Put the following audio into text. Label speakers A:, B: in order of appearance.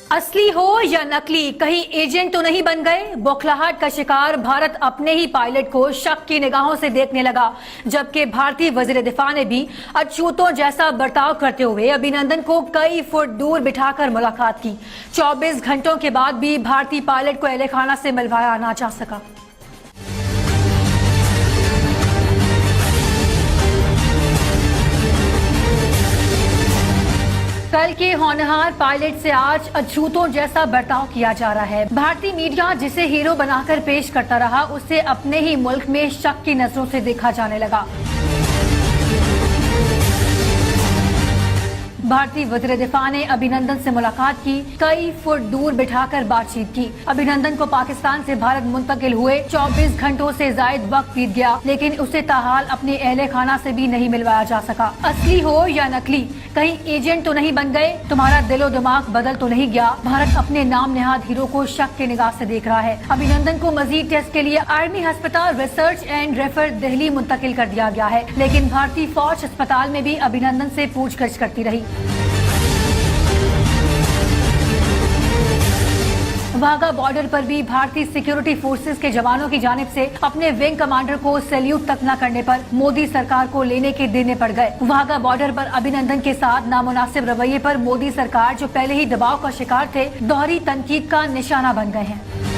A: असली हो या नकली, कहीं एजेंट तो नहीं बन गए। बौखलाहट का शिकार भारत अपने ही पायलट को शक की निगाहों से देखने लगा, जबकि भारतीय वजीर दिफा ने भी अछूतों जैसा बर्ताव करते हुए अभिनंदन को कई फुट दूर बिठाकर मुलाकात की। 24 घंटों के बाद भी भारतीय पायलट को एहलखाना से मिलवाया ना जा सका। कल के होनहार पायलट से आज अछूतों जैसा बर्ताव किया जा रहा है। भारतीय मीडिया जिसे हीरो बनाकर पेश करता रहा, उसे अपने ही मुल्क में शक की नजरों से देखा जाने लगा। भारतीय वज़ीर दिफा ने अभिनंदन से मुलाकात की, कई फुट दूर बिठाकर बातचीत की। अभिनंदन को पाकिस्तान से भारत मुंतकिल हुए 24 घंटों से जायद वक्त बीत गया, लेकिन उसे ताहाल अपने अहले खाना से भी नहीं मिलवाया जा सका। असली हो या नकली, कहीं एजेंट तो नहीं बन गए, तुम्हारा दिलो दिमाग बदल तो नहीं गया। भारत अपने नाम नेहाद हीरो को शक की निगाह से देख रहा है। अभिनंदन को मजीद टेस्ट के लिए आर्मी अस्पताल रिसर्च एंड रेफर दिल्ली मुंतकिल कर दिया गया है, लेकिन भारतीय फौज अस्पताल में भी अभिनंदन से पूछगछ करती रही। वाघा बॉर्डर पर भी भारतीय सिक्योरिटी फोर्सेस के जवानों की जानिब से अपने विंग कमांडर को सैल्यूट तक न करने पर मोदी सरकार को लेने के देने पड़ गए। वाघा बॉर्डर पर अभिनंदन के साथ नामुनासिब रवैये पर मोदी सरकार, जो पहले ही दबाव का शिकार थे, दोहरी तनकीद का निशाना बन गए हैं।